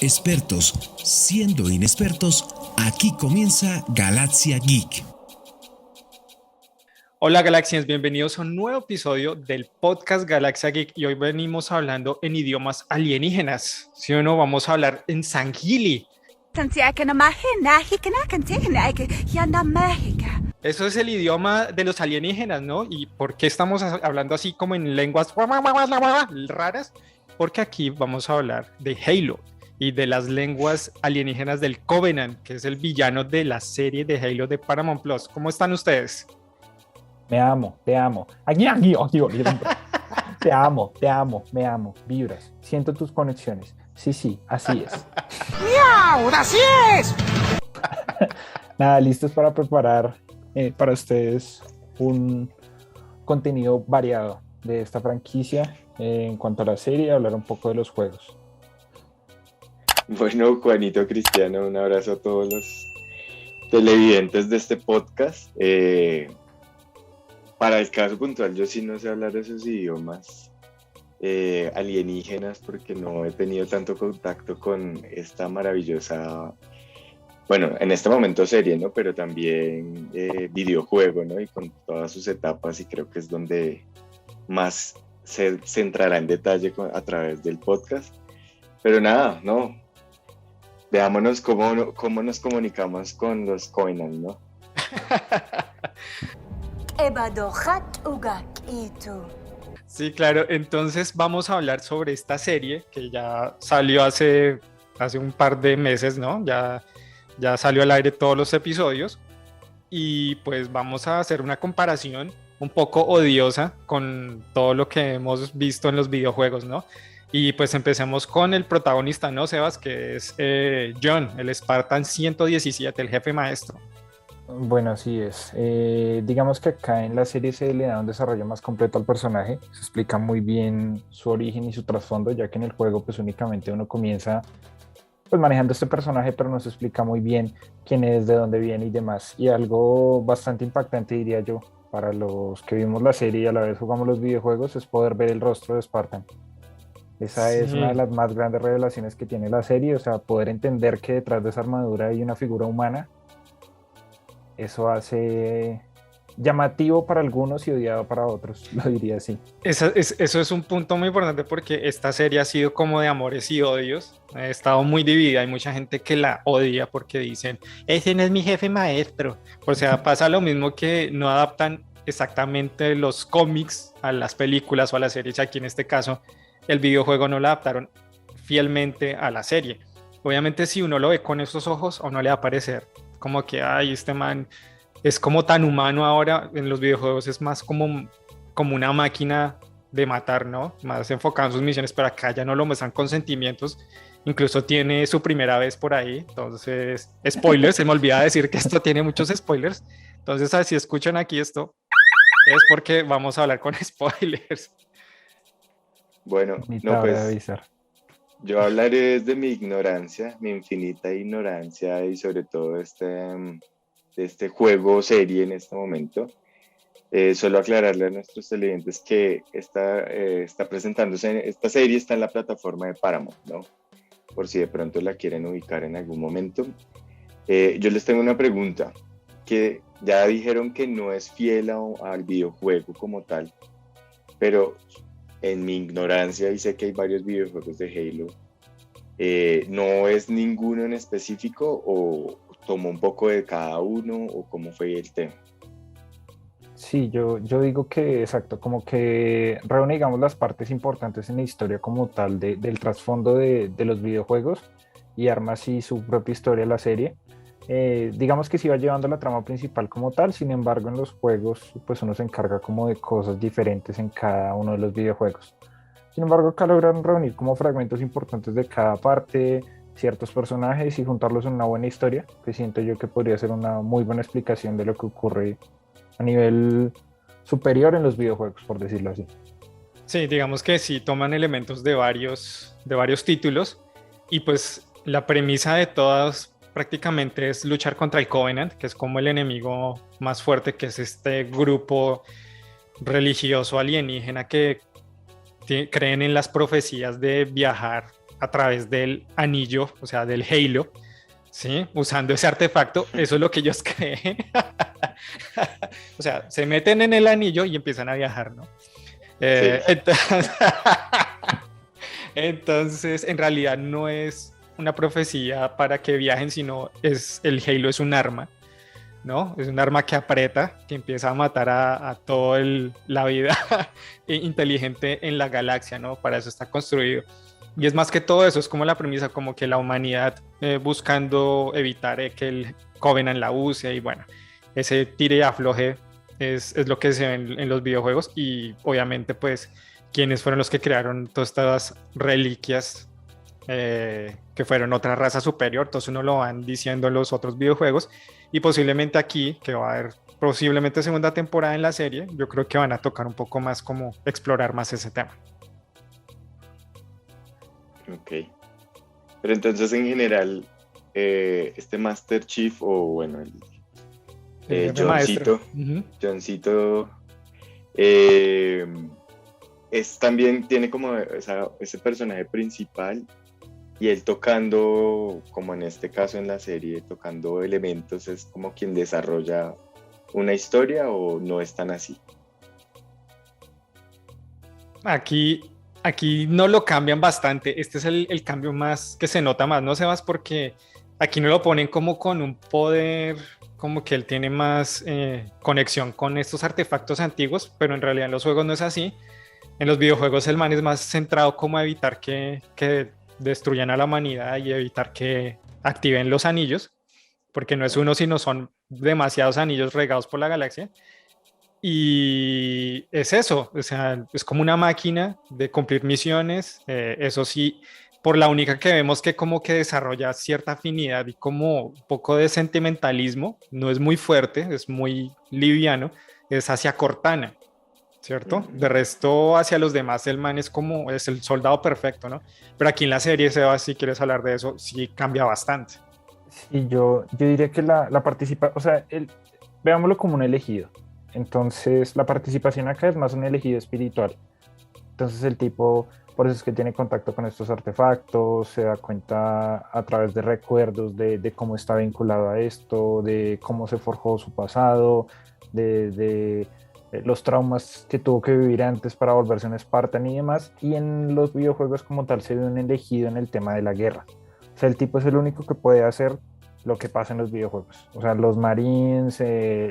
Expertos siendo inexpertos, aquí comienza Galaxia Geek. Hola Galaxians, bienvenidos a un nuevo episodio del podcast Galaxia Geek y hoy venimos hablando en idiomas alienígenas. ¿Sí o no? Vamos a hablar en Sangheili. Eso es el idioma de los alienígenas, ¿no? ¿Y por qué estamos hablando así como en lenguas raras? Porque aquí vamos a hablar de Halo y de las lenguas alienígenas del Covenant, que es el villano de la serie de Halo de Paramount Plus. ¿Cómo están ustedes? Te amo. Te amo, me amo. Vibras. Siento tus conexiones. Sí, así es. ¡Miau! ¡Así es! Nada, listos para preparar para ustedes un contenido variado de esta franquicia en cuanto a la serie y hablar un poco de los juegos. Bueno, Juanito, Cristiano, un abrazo a todos los televidentes de este podcast. Para el caso puntual, yo sí no sé hablar de esos idiomas alienígenas porque no he tenido tanto contacto con esta maravillosa, bueno, en este momento serie, ¿no? Pero también videojuego, ¿no? Y con todas sus etapas, y creo que es donde más se centrará en detalle a través del podcast. Pero nada, no. Veámonos cómo nos comunicamos con los Covenant, ¿no? Sí, claro. Entonces vamos a hablar sobre esta serie que ya salió hace un par de meses, ¿no? Ya salió al aire todos los episodios y pues vamos a hacer una comparación un poco odiosa con todo lo que hemos visto en los videojuegos, ¿no? Y pues empecemos con el protagonista, ¿no, Sebas? Que es John, el Spartan 117, el jefe maestro. Bueno, así es. Digamos que acá en la serie se le da un desarrollo más completo al personaje. Se explica muy bien su origen y su trasfondo, ya que en el juego pues únicamente uno comienza pues manejando este personaje, pero no se explica muy bien quién es, de dónde viene y demás. Y algo bastante impactante, diría yo, para los que vimos la serie y a la vez jugamos los videojuegos, es poder ver el rostro de Spartan. Esa Sí. es una de las más grandes revelaciones que tiene la serie, o sea, poder entender que detrás de esa armadura hay una figura humana. Eso hace llamativo para algunos y odiado para otros, lo diría así. Eso es un punto muy importante porque esta serie ha sido como de amores y odios. Ha estado muy dividida. Hay mucha gente que la odia porque dicen, ese no es mi jefe maestro. O sea, pasa lo mismo que no adaptan exactamente los cómics a las películas o a las series. Aquí en este caso, el videojuego no lo adaptaron fielmente a la serie. Obviamente, si uno lo ve con esos ojos, o no le va a parecer como que, ay, este man es como tan humano ahora. En los videojuegos es más como una máquina de matar, ¿no? Más enfocado en sus misiones, pero acá ya no lo muestran con sentimientos. Incluso tiene su primera vez por ahí. Entonces, spoilers, se me olvida decir que esto tiene muchos spoilers. Entonces, si escuchan aquí esto, es porque vamos a hablar con spoilers. Bueno, no, pues yo hablaré desde mi ignorancia, mi infinita ignorancia y sobre todo de este juego serie en este momento. Solo aclararle a nuestros televidentes que está presentándose, esta serie está en la plataforma de Paramount, ¿no? Por si de pronto la quieren ubicar en algún momento. Yo les tengo una pregunta, que ya dijeron que no es fiel al videojuego como tal, pero en mi ignorancia, y sé que hay varios videojuegos de Halo, ¿no es ninguno en específico o tomó un poco de cada uno o cómo fue el tema? Sí, yo digo que exacto, como que reúne, digamos, las partes importantes en la historia como tal del trasfondo de los videojuegos y arma así su propia historia la serie. Digamos que sí va llevando la trama principal como tal, sin embargo en los juegos pues uno se encarga como de cosas diferentes en cada uno de los videojuegos. Sin embargo acá logran reunir como fragmentos importantes de cada parte, ciertos personajes y juntarlos en una buena historia, que siento yo que podría ser una muy buena explicación de lo que ocurre a nivel superior en los videojuegos, por decirlo así. Sí, digamos que sí toman elementos de varios títulos y pues la premisa de todas prácticamente es luchar contra el Covenant, que es como el enemigo más fuerte, que es este grupo religioso alienígena que creen en las profecías de viajar a través del anillo, o sea, del Halo, ¿sí? Usando ese artefacto, eso es lo que ellos creen. O sea, se meten en el anillo y empiezan a viajar, ¿no? Sí. Entonces, en realidad no es una profecía para que viajen, sino el Halo es un arma, ¿no? Es un arma que aprieta, que empieza a matar a toda la vida inteligente en la galaxia, ¿no? Para eso está construido. Y es más que todo eso, es como la premisa, como que la humanidad buscando evitar que el Covenant la use, y bueno, ese tire y afloje es lo que se ve en los videojuegos, y obviamente pues quienes fueron los que crearon todas estas reliquias que fueron otra raza superior, entonces uno lo van diciendo en los otros videojuegos, y posiblemente aquí, que va a haber posiblemente segunda temporada en la serie, yo creo que van a tocar un poco más, como explorar más ese tema. Ok, pero entonces en general este Master Chief, o bueno, el Johncito, Johncito también tiene como ese personaje principal, y él tocando, como en este caso en la serie, tocando elementos, es como quien desarrolla una historia, o no es tan así. Aquí no lo cambian bastante. Este es el cambio más que se nota más, ¿no, Sebas? Porque aquí no lo ponen como con un poder, como que él tiene más conexión con estos artefactos antiguos, pero en realidad en los juegos no es así. En los videojuegos el man es más centrado como a evitar que destruyan a la humanidad y evitar que activen los anillos, porque no es uno, sino son demasiados anillos regados por la galaxia. Y es eso, o sea, es como una máquina de cumplir misiones, eso sí, por la única que vemos que como que desarrolla cierta afinidad y como un poco de sentimentalismo, no es muy fuerte, es muy liviano, es hacia Cortana, ¿cierto? De resto, hacia los demás, el man es el soldado perfecto, ¿no? Pero aquí en la serie, Sebas, si quieres hablar de eso, sí cambia bastante. Sí, yo diría que la participación, o sea, veámoslo como un elegido. Entonces, la participación acá es más un elegido espiritual. Entonces, el tipo, por eso es que tiene contacto con estos artefactos, se da cuenta a través de recuerdos de cómo está vinculado a esto, de cómo se forjó su pasado, de los traumas que tuvo que vivir antes para volverse un Spartan y demás. Y en los videojuegos como tal se ve un elegido en el tema de la guerra. O sea, el tipo es el único que puede hacer lo que pasa en los videojuegos. O sea, los Marines,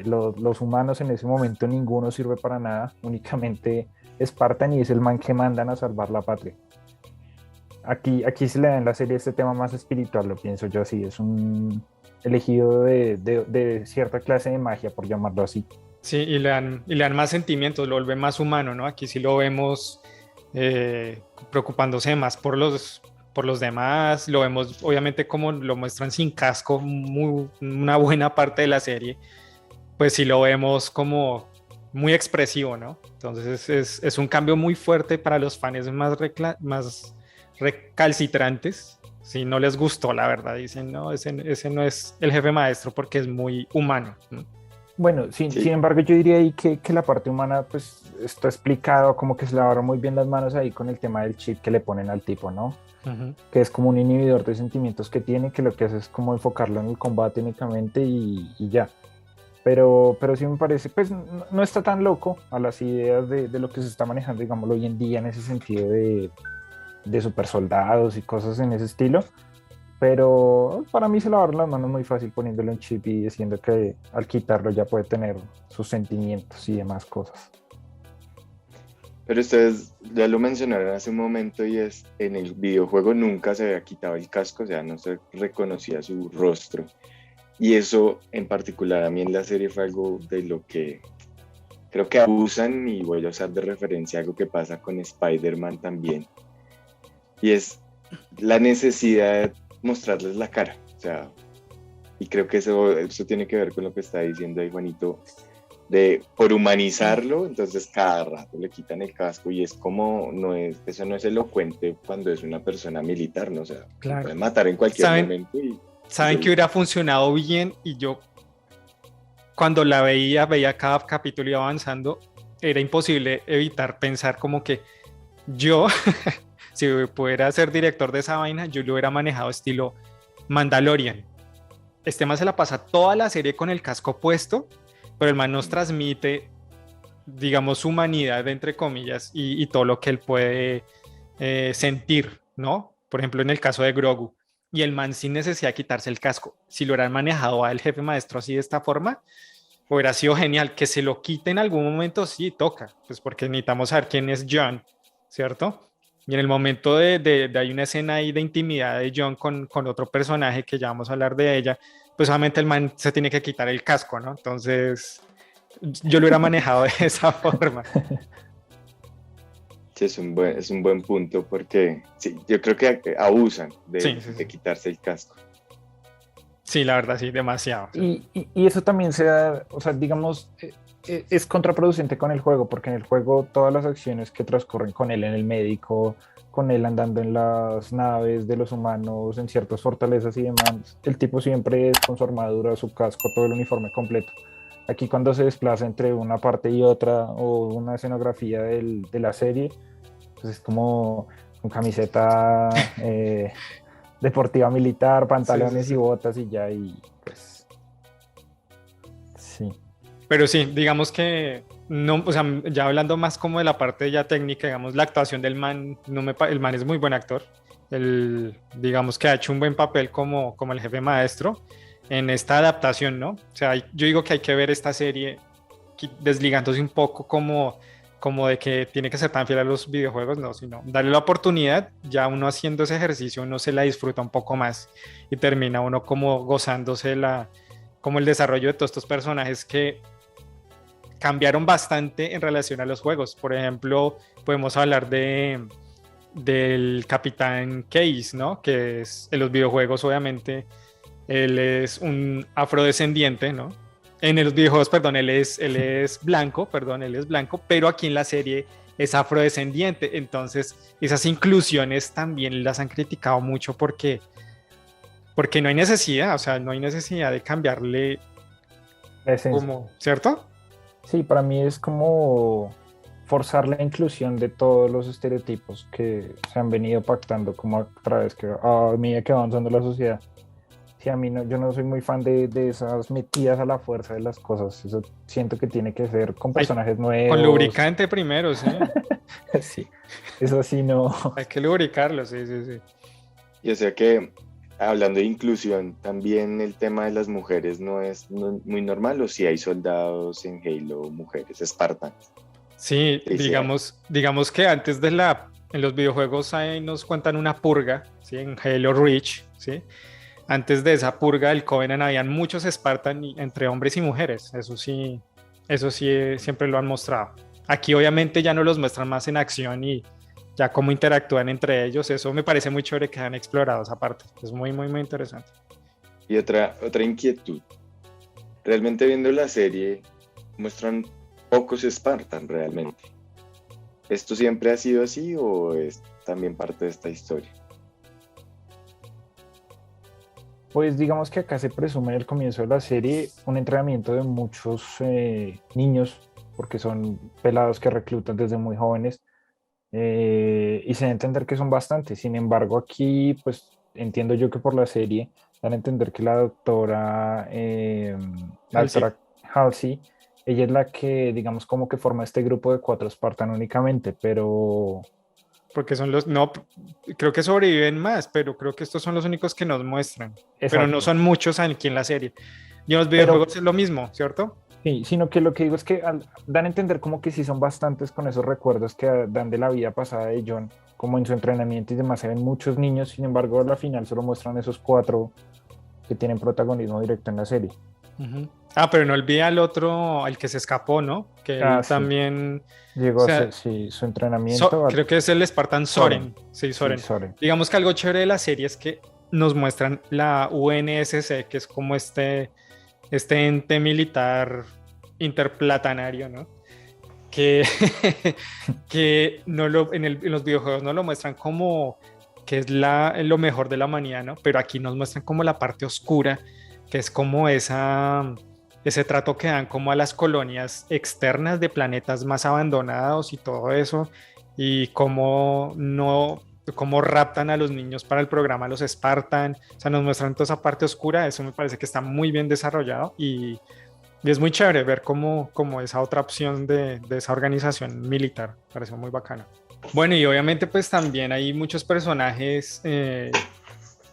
los humanos en ese momento ninguno sirve para nada, únicamente Spartan, y es el man que mandan a salvar la patria. Aquí se le da en la serie este tema más espiritual, lo pienso yo así, es un elegido de cierta clase de magia, por llamarlo así. Sí, y le dan más sentimientos, lo vuelve más humano, ¿no? Aquí sí lo vemos preocupándose más por los demás, lo vemos obviamente como lo muestran sin casco una buena parte de la serie, pues sí lo vemos como muy expresivo, ¿no? Entonces es un cambio muy fuerte para los fans más recalcitrantes. Si no les gustó, la verdad, dicen, no, ese no es el jefe maestro porque es muy humano, ¿no? Bueno, sin embargo, yo diría ahí que la parte humana, pues, está explicado, como que se lavaron muy bien las manos ahí con el tema del chip que le ponen al tipo, ¿no? Uh-huh. Que es como un inhibidor de sentimientos que tiene, que lo que hace es como enfocarlo en el combate únicamente y ya. Pero sí me parece, pues, no está tan loco a las ideas de lo que se está manejando, digámoslo, hoy en día en ese sentido de super soldados y cosas en ese estilo. Pero para mí se lavaron las manos muy fácil poniéndole un chip y diciendo que al quitarlo ya puede tener sus sentimientos y demás cosas. Pero ustedes ya lo mencionaron hace un momento, y es, en el videojuego nunca se había quitado el casco, o sea, no se reconocía su rostro. Y eso en particular a mí en la serie fue algo de lo que creo que abusan, y voy a usar de referencia algo que pasa con Spider-Man también. Y es la necesidad de mostrarles la cara, o sea, y creo que eso tiene que ver con lo que está diciendo ahí Juanito, por humanizarlo, entonces cada rato le quitan el casco, y es como, eso no es elocuente cuando es una persona militar, ¿no? O sea, claro, pueden matar en cualquier momento. ¿Saben que hubiera funcionado bien? Y yo, cuando la veía cada capítulo iba avanzando, era imposible evitar pensar como que Yo, si pudiera ser director de esa vaina, yo lo hubiera manejado estilo Mandalorian. Este man se la pasa toda la serie con el casco puesto, pero el man nos transmite, digamos, su humanidad, entre comillas, y todo lo que él puede sentir, ¿no? Por ejemplo, en el caso de Grogu. Y el man sin necesidad de quitarse el casco. Si lo hubieran manejado al jefe maestro así de esta forma, hubiera sido genial. Que se lo quite en algún momento, sí, toca. Pues porque necesitamos saber quién es John, ¿cierto? Y en el momento de hay una escena ahí de intimidad de John con otro personaje que ya vamos a hablar de ella, pues solamente el man se tiene que quitar el casco, ¿no? Entonces, yo lo hubiera manejado de esa forma. Sí, es un buen punto porque sí, yo creo que abusan de quitarse el casco. Sí, la verdad, sí, demasiado. Y eso también se da, o sea, digamos, es contraproducente con el juego, porque en el juego todas las acciones que transcurren con él en el médico, con él andando en las naves de los humanos, en ciertas fortalezas y demás, el tipo siempre es con su armadura, su casco, todo el uniforme completo. Aquí cuando se desplaza entre una parte y otra o una escenografía de la serie, pues es como con camiseta deportiva militar, pantalones y botas y ya, y pues sí. Pero sí, digamos que no, o sea, ya hablando más como de la parte ya técnica, digamos, la actuación del man, el man es muy buen actor. Digamos que ha hecho un buen papel como el jefe maestro en esta adaptación, ¿no? O sea, yo digo que hay que ver esta serie desligándose un poco como de que tiene que ser tan fiel a los videojuegos, no, sino darle la oportunidad, ya uno haciendo ese ejercicio, uno se la disfruta un poco más y termina uno como gozándose como el desarrollo de todos estos personajes que cambiaron bastante en relación a los juegos. Por ejemplo, podemos hablar del Capitán Case, ¿no? Que es en los videojuegos, obviamente, él es un afrodescendiente, ¿no? En los videojuegos, perdón, él es blanco, pero aquí en la serie es afrodescendiente. Entonces, esas inclusiones también las han criticado mucho porque no hay necesidad, o sea, no hay necesidad de cambiarle como, ¿cierto? Sí, para mí es como forzar la inclusión de todos los estereotipos que se han venido pactando como a través que a medida que va avanzando la sociedad. Sí, a mí yo no soy muy fan de esas metidas a la fuerza de las cosas. Eso siento que tiene que ser con personajes nuevos. Con lubricante primero, sí. Sí, eso sí no. Hay que lubricarlo, sí. Y o sea que, hablando de inclusión, también el tema de las mujeres no es muy normal, o si hay soldados en Halo, mujeres, Spartans. Sí, digamos que antes en los videojuegos ahí nos cuentan una purga, ¿sí? En Halo Reach, ¿sí? Antes de esa purga del Covenant habían muchos Spartans entre hombres y mujeres, eso sí, siempre lo han mostrado. Aquí obviamente ya no los muestran más en acción y ya cómo interactúan entre ellos, eso me parece muy chévere que han explorado esa parte, es muy, muy, muy interesante. Y otra inquietud, realmente viendo la serie muestran pocos Spartans realmente. ¿Esto siempre ha sido así o es también parte de esta historia? Pues digamos que acá se presume en el comienzo de la serie un entrenamiento de muchos niños, porque son pelados que reclutan desde muy jóvenes, y se da a entender que son bastantes. Sin embargo, aquí pues entiendo yo que por la serie dan a entender que la doctora Halsey, ella es la que digamos como que forma este grupo de 4 Spartan únicamente, pero... Porque no, creo que sobreviven más, pero creo que estos son los únicos que nos muestran. Exacto. Pero no son muchos aquí en la serie. Y en los videojuegos es lo mismo, ¿cierto? Sí, sino que lo que digo es que dan a entender como que sí son bastantes con esos recuerdos que dan de la vida pasada de John, como en su entrenamiento y demás, se ven muchos niños, sin embargo a la final solo muestran esos 4 que tienen protagonismo directo en la serie. Uh-huh. Pero no olvida al otro, al que se escapó, ¿no? Que también... Llegó a hacer su entrenamiento. Creo que es el Spartan Soren. Sí, Soren. Digamos que algo chévere de la serie es que nos muestran la UNSC, que es como este ente militar interplanetario, ¿no? Que en los videojuegos no lo muestran como que es lo mejor de la humanidad, ¿no? Pero aquí nos muestran como la parte oscura, que es como ese trato que dan como a las colonias externas de planetas más abandonados y todo eso, y cómo raptan a los niños para el programa Los Spartan, o sea, nos muestran toda esa parte oscura. Eso me parece que está muy bien desarrollado y es muy chévere ver cómo esa otra opción de esa organización militar, parece muy bacana. Bueno, y obviamente pues también hay muchos personajes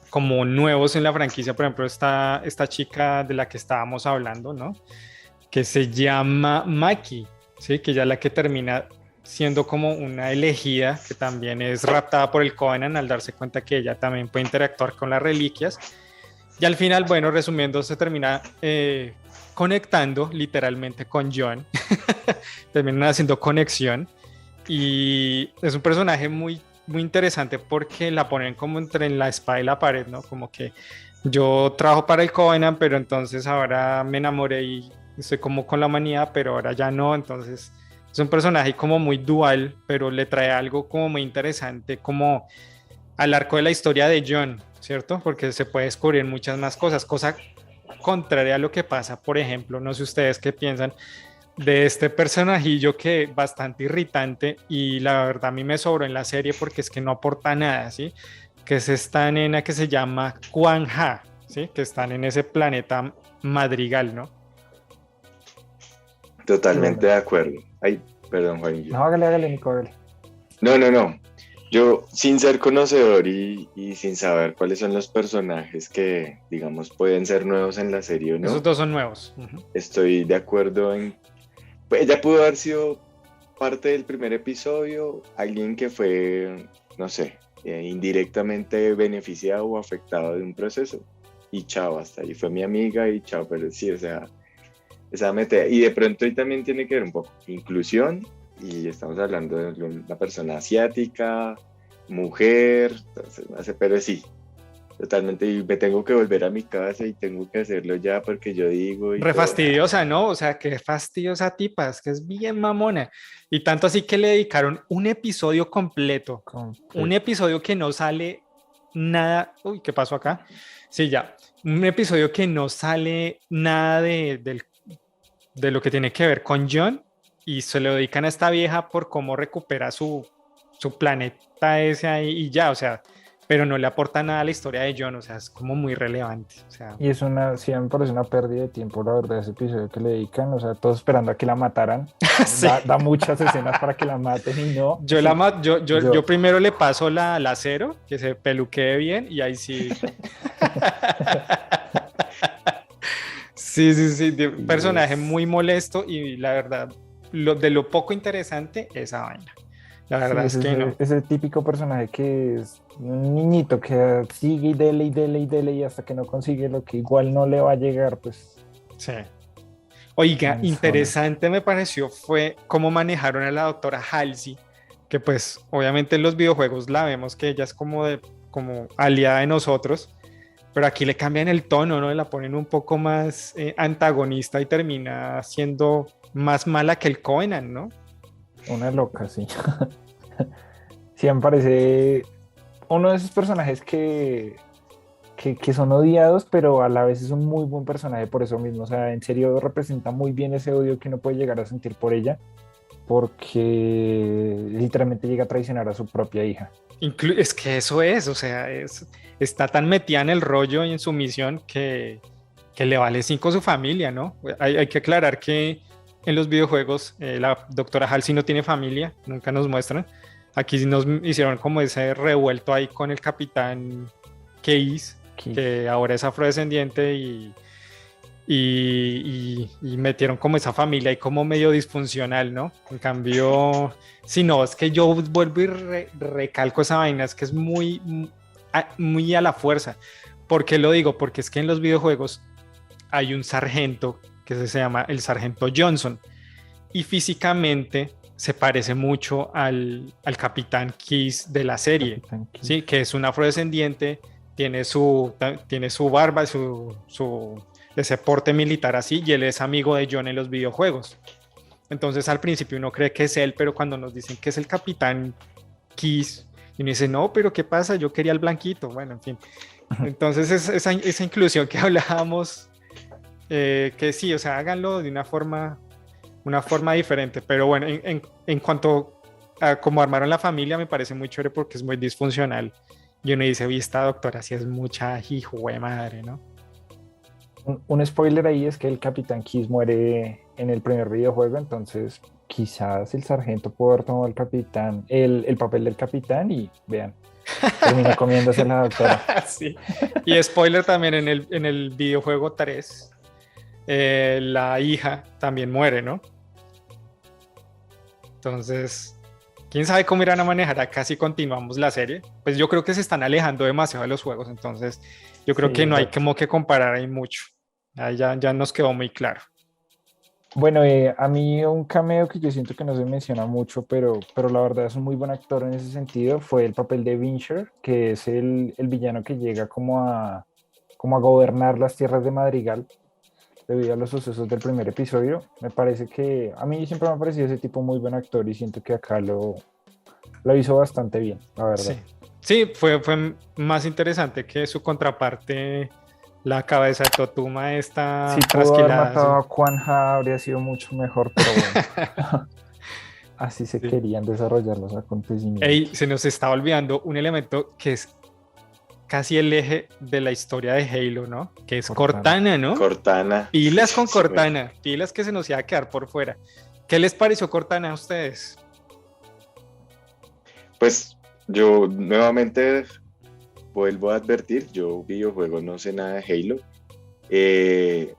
como nuevos en la franquicia. Por ejemplo, esta chica de la que estábamos hablando, ¿no? Que se llama Maki, ¿sí? Que ya es la que termina siendo como una elegida, que también es raptada por el Covenant al darse cuenta que ella también puede interactuar con las reliquias. Y al final, bueno, resumiendo, se termina conectando literalmente con Jon. Terminan haciendo conexión. Y es un personaje muy, muy interesante porque la ponen como entre la espada y la pared, ¿no? Como que yo trabajo para el Covenant, pero entonces ahora me enamoré y estoy como con la humanidad, pero ahora ya no. Entonces es un personaje como muy dual, pero le trae algo como muy interesante, como al arco de la historia de Jon, ¿cierto? Porque se puede descubrir muchas más cosas, cosa contraria a lo que pasa, por ejemplo, no sé ustedes qué piensan de este personajillo que es bastante irritante y la verdad a mí me sobró en la serie porque es que no aporta nada, ¿sí? Que es esta nena que se llama Kwan Ha, ¿sí? Que están en ese planeta Madrigal, ¿no? Totalmente de acuerdo. Ay, perdón, Juan. No, hágale, Nico, hágale. No. Yo, sin ser conocedor y sin saber cuáles son los personajes que, digamos, pueden ser nuevos en la serie o no. Esos dos son nuevos. Estoy de acuerdo en... Pues ella pudo haber sido parte del primer episodio, alguien que fue, no sé, indirectamente beneficiado o afectado de un proceso. Y chao, hasta ahí fue mi amiga y chao, pero sí, o sea, esa meta. Y de pronto ahí también tiene que ver un poco inclusión, y estamos hablando de una persona asiática, mujer, entonces, pero sí, totalmente, y me tengo que volver a mi casa y tengo que hacerlo ya porque yo digo... Re fastidiosa, ¿no? O sea, qué fastidiosa tipa, es que es bien mamona. Y tanto así que le dedicaron un episodio completo. Un episodio que no sale nada... Uy, ¿qué pasó acá? Sí, ya. Un episodio que no sale nada de lo que tiene que ver con Jon, y se lo dedican a esta vieja por cómo recupera su planeta ese ahí y ya, o sea, pero no le aporta nada a la historia de Jon, o sea, es como muy relevante, o sea. Y es sí, me parece una pérdida de tiempo, la verdad, ese episodio que le dedican, o sea, todos esperando a que la mataran. Sí. Da muchas escenas para que la maten y no. Yo primero le paso la cero, que se peluquee bien, y ahí sí. Sí, un personaje muy molesto y la verdad, de lo poco interesante, esa vaina. La verdad sí, es que no. Ese típico personaje que es un niñito que sigue y dele y hasta que no consigue lo que igual no le va a llegar, pues. Sí. Oiga, interesante me pareció fue cómo manejaron a la doctora Halsey, que pues obviamente en los videojuegos la vemos que ella es como aliada de nosotros, pero aquí le cambian el tono, ¿no? La ponen un poco más antagonista y termina siendo más mala que el Covenant, ¿no? Una loca, sí. Sí, me parece uno de esos personajes que son odiados, pero a la vez es un muy buen personaje por eso mismo. O sea, en serio representa muy bien ese odio que uno puede llegar a sentir por ella, porque literalmente llega a traicionar a su propia hija. Es que eso es, o sea, está tan metida en el rollo y en su misión que le vale 5 su familia, ¿no? Hay que aclarar que en los videojuegos la doctora Halsey no tiene familia, nunca nos muestran. Aquí nos hicieron como ese revuelto ahí con el capitán Case, que ahora es afrodescendiente y metieron como esa familia ahí como medio disfuncional, ¿no? En cambio, si no, es que yo vuelvo y recalco esa vaina, es que es muy a la fuerza. ¿Por qué lo digo? Porque es que en los videojuegos hay un sargento que se llama el sargento Johnson y físicamente se parece mucho al capitán Keyes de la serie, ¿sí? Que es un afrodescendiente, tiene su barba, ese porte militar así, y él es amigo de Jon en los videojuegos. Entonces al principio uno cree que es él, pero cuando nos dicen que es el capitán Keyes, y uno dice, no, pero ¿qué pasa? Yo quería el blanquito. Bueno, en fin. Entonces esa inclusión que hablábamos, que sí, o sea, háganlo de una forma diferente. Pero bueno, en cuanto como armaron la familia me parece muy chévere porque es muy disfuncional. Y uno dice, oye, esta doctora sí es mucha hijo de madre, ¿no? Un spoiler ahí es que el Capitán Kiss muere en el primer videojuego, entonces quizás el sargento pudo haber tomado el papel del capitán y vean, terminó comiéndose a la doctora. Sí. Y spoiler también en el videojuego 3, la hija también muere, ¿no? Entonces, quién sabe cómo irán a manejar acá si continuamos la serie. Pues yo creo que se están alejando demasiado de los juegos, entonces yo creo que no hay como que comparar ahí mucho. Ahí ya nos quedó muy claro. Bueno, a mí un cameo que yo siento que no se menciona mucho, pero la verdad es un muy buen actor en ese sentido, fue el papel de Vinsher, que es el villano que llega como a gobernar las tierras de Madrigal debido a los sucesos del primer episodio. Me parece que a mí siempre me ha parecido ese tipo muy buen actor y siento que acá lo hizo bastante bien, la verdad. Sí, fue más interesante que su contraparte, la cabeza de Totuma, esta si pudo haber matado a Quan Ha habría sido mucho mejor, pero bueno. Así se querían desarrollar los acontecimientos. Ey, se nos está olvidando un elemento que es casi el eje de la historia de Halo, ¿no? Que es Cortana, ¿no? Cortana. Pilas con Cortana, pilas que se nos iba a quedar por fuera. ¿Qué les pareció Cortana a ustedes? Pues yo nuevamente vuelvo a advertir, yo videojuegos no sé nada de Halo.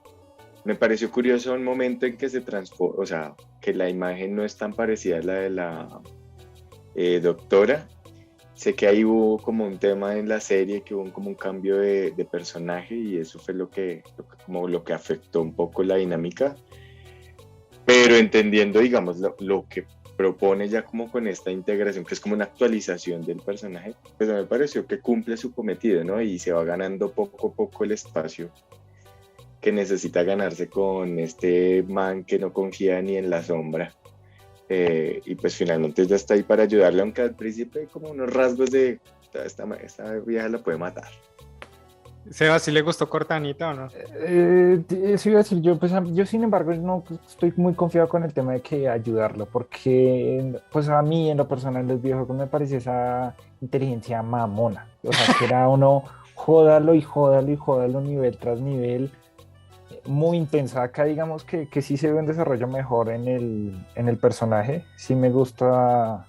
Me pareció curioso un momento en que se transforma, o sea, que la imagen no es tan parecida a la de la doctora. Sé que ahí hubo como un tema en la serie, que hubo como un cambio de personaje y eso fue lo que afectó un poco la dinámica. Pero entendiendo, digamos, lo que propone ya como con esta integración, que es como una actualización del personaje, pues me pareció que cumple su cometido, ¿no? Y se va ganando poco a poco el espacio que necesita ganarse con este man que no confía ni en la sombra. Y pues finalmente ya está ahí para ayudarle, aunque al principio hay como unos rasgos de esta vieja la puede matar. Seba, ¿sí le gustó Cortanita o no? Eso iba a decir yo, pues yo sin embargo no estoy muy confiado con el tema de que ayudarlo, porque pues a mí en lo personal los videojuegos me parece esa inteligencia mamona, o sea que era uno jódalo nivel tras nivel, muy intensa. Acá digamos que sí se ve un desarrollo mejor en el personaje, sí me gusta,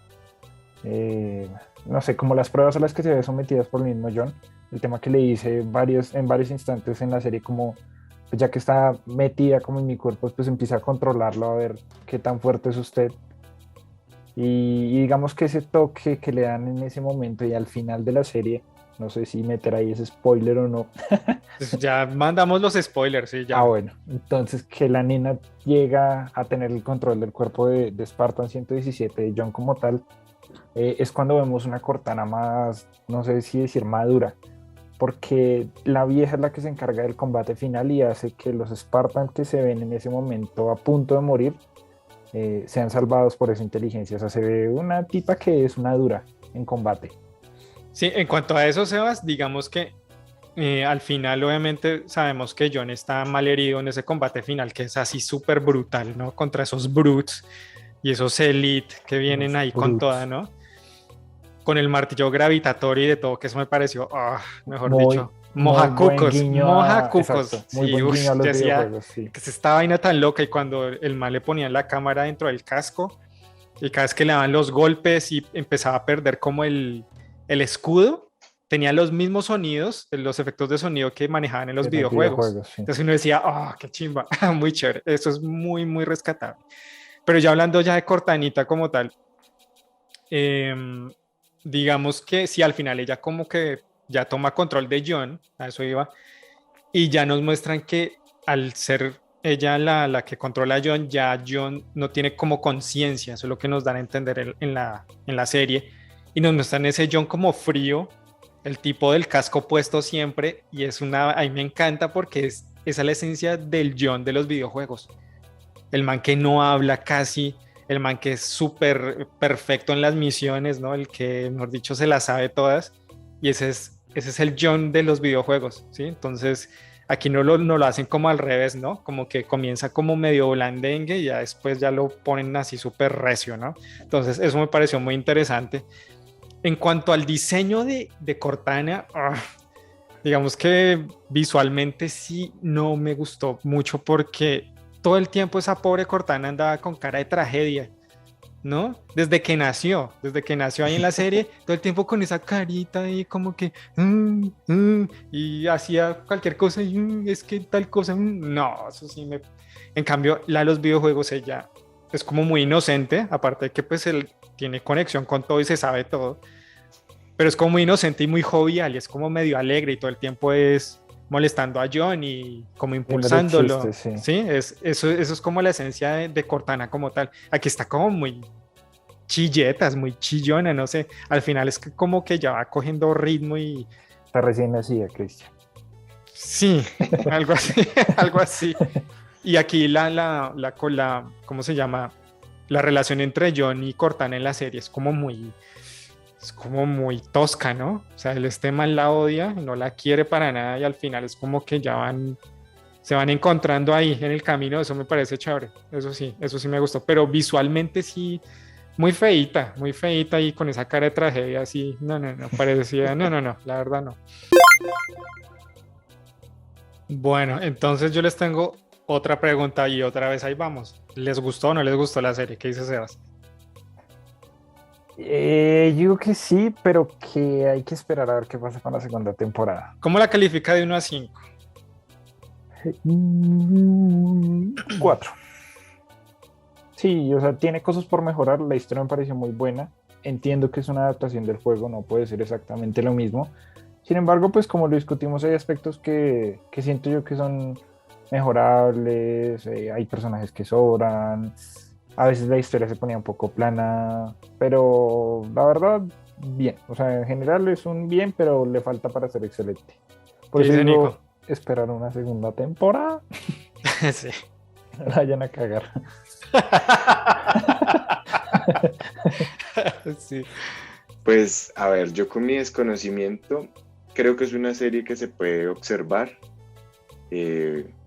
no sé, como las pruebas a las que se ve sometidas por el mismo John. El tema que le hice en varios instantes en la serie, como pues ya que está metida como en mi cuerpo, pues empieza a controlarlo, a ver qué tan fuerte es usted. Y digamos que ese toque que le dan en ese momento y al final de la serie, no sé si meter ahí ese spoiler o no. Pues ya mandamos los spoilers, sí, ya. Ah, bueno, entonces que la nena llega a tener el control del cuerpo de Spartan 117 de John como tal, es cuando vemos una Cortana más, no sé si decir madura, porque la vieja es la que se encarga del combate final y hace que los Spartans que se ven en ese momento a punto de morir sean salvados por esa inteligencia. O sea, se ve una tipa que es una dura en combate. Sí, en cuanto a eso, Sebas, digamos que al final obviamente sabemos que John está mal herido en ese combate final, que es así súper brutal, ¿no? Contra esos brutes y esos elite que vienen ahí con toda, ¿no? Con el martillo gravitatorio y de todo, que eso me pareció, mejor dicho, mojacucos. Muy buen guiño a los videojuegos, sí. Que es esta vaina tan loca, y cuando el man le ponía la cámara dentro del casco y cada vez que le daban los golpes y empezaba a perder como el escudo, tenía los mismos sonidos, los efectos de sonido que manejaban en los videojuegos. Sí. Entonces uno decía, qué chimba, muy chévere, eso es muy, muy rescatable. Pero ya hablando ya de Cortanita como tal, digamos que si al final ella como que ya toma control de John, a eso iba, y ya nos muestran que al ser ella la que controla a John, ya John no tiene como conciencia, eso es lo que nos dan a entender en la serie, y nos muestran ese John como frío, el tipo del casco puesto siempre, y a mí me encanta porque esa es la esencia del John de los videojuegos, el man que no habla casi, el man que es súper perfecto en las misiones, ¿no? El que, mejor dicho, se las sabe todas, y ese es el John de los videojuegos, ¿sí? Entonces, Aquí no lo hacen como al revés, ¿no? Como que comienza como medio blandengue y ya después ya lo ponen así súper recio, ¿no? Entonces eso me pareció muy interesante. En cuanto al diseño de Cortana, digamos que visualmente sí no me gustó mucho porque todo el tiempo esa pobre Cortana andaba con cara de tragedia, ¿no? Desde que nació ahí en la serie, todo el tiempo con esa carita ahí como que y hacía cualquier cosa y es que tal cosa, no, eso sí me... En cambio, los videojuegos ella es como muy inocente, aparte de que pues él tiene conexión con todo y se sabe todo, pero es como muy inocente y muy jovial y es como medio alegre y todo el tiempo es molestando a John y como impulsándolo. Chiste, sí. Sí, eso es como la esencia de Cortana como tal. Aquí está como muy chilletas, muy chillona, no sé. Al final es que como que ya va cogiendo ritmo y... Está recién nacida, Cristian. Sí, algo así, algo así. Y aquí ¿cómo se llama? La relación entre John y Cortana en la serie es como muy tosca, ¿no? O sea, este man la odia, no la quiere para nada y al final es como que ya se van encontrando ahí en el camino, eso me parece chévere, eso sí me gustó, pero visualmente sí, muy feíta y con esa cara de tragedia así, no, parecía, no, la verdad no. Bueno, entonces yo les tengo otra pregunta y otra vez ahí vamos. ¿Les gustó o no les gustó la serie? ¿Qué dice Sebas? Yo digo que sí, pero que hay que esperar a ver qué pasa con la segunda temporada. ¿Cómo la califica de 1 a 5? 4. Sí, o sea, tiene cosas por mejorar, la historia me pareció muy buena, entiendo que es una adaptación del juego, no puede ser exactamente lo mismo, sin embargo, pues como lo discutimos, hay aspectos que siento yo que son mejorables, hay personajes que sobran, a veces la historia se ponía un poco plana, pero la verdad, bien. O sea, en general es un bien, pero le falta para ser excelente. Por eso digo, esperar una segunda temporada. Sí. No la vayan a cagar. Sí. Pues, a ver, yo con mi desconocimiento, creo que es una serie que se puede observar,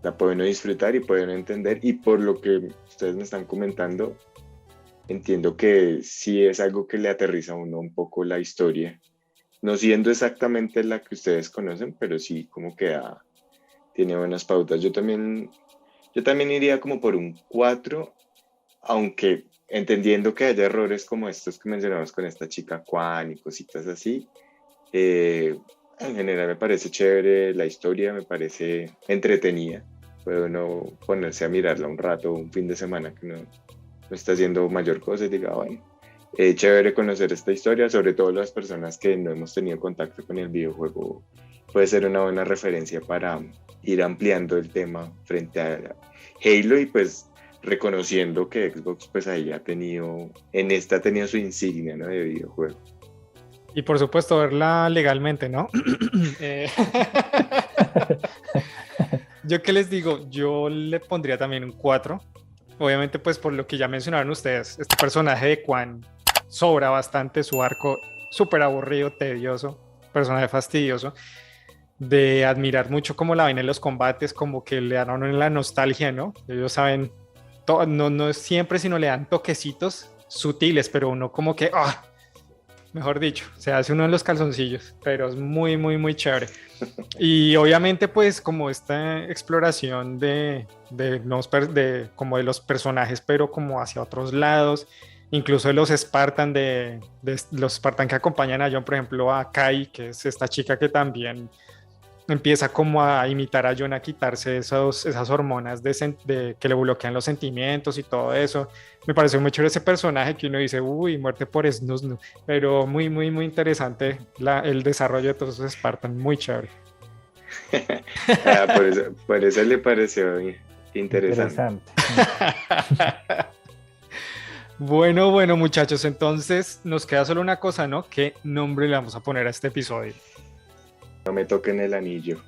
la pueden disfrutar y pueden entender, y por lo que ustedes me están comentando, entiendo que sí es algo que le aterriza a uno un poco la historia, no siendo exactamente la que ustedes conocen, pero sí como que tiene buenas pautas. Yo también iría como por un 4, aunque entendiendo que haya errores como estos que mencionamos con esta chica Kwan y cositas así, en general me parece chévere, la historia me parece entretenida, puede uno ponerse a mirarla un rato, un fin de semana que no está haciendo mayor cosa y diga, bueno, chévere conocer esta historia, sobre todo las personas que no hemos tenido contacto con el videojuego, puede ser una buena referencia para ir ampliando el tema frente a Halo y pues reconociendo que Xbox pues ahí ha tenido su insignia, ¿no?, de videojuego. Y por supuesto verla legalmente, ¿no? Yo qué les digo, yo le pondría también un 4. Obviamente pues por lo que ya mencionaron ustedes, este personaje de Kwan sobra bastante, su arco súper aburrido, tedioso, personaje fastidioso, de admirar mucho cómo la ven en los combates, como que le dan a uno la nostalgia, ¿no? Ellos saben, no es siempre, sino le dan toquecitos sutiles, pero uno como que, mejor dicho, se hace uno en los calzoncillos, pero es muy, muy, muy chévere. Y obviamente pues como esta exploración de los personajes, pero como hacia otros lados, incluso de los Spartan, de los Spartan que acompañan a John, por ejemplo a Kai, que es esta chica que también empieza como a imitar a John, a quitarse esas hormonas que le bloquean los sentimientos y todo eso. Me pareció muy chévere ese personaje que uno dice, uy, muerte por snus, pero muy, muy, muy interesante el desarrollo de todos esos Spartan, muy chévere. Por eso le pareció interesante. Bueno, muchachos, entonces nos queda solo una cosa, ¿no? ¿Qué nombre le vamos a poner a este episodio? No me toquen el anillo.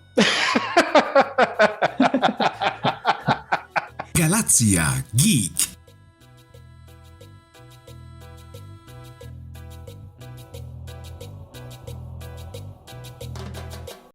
Galaxia Geek.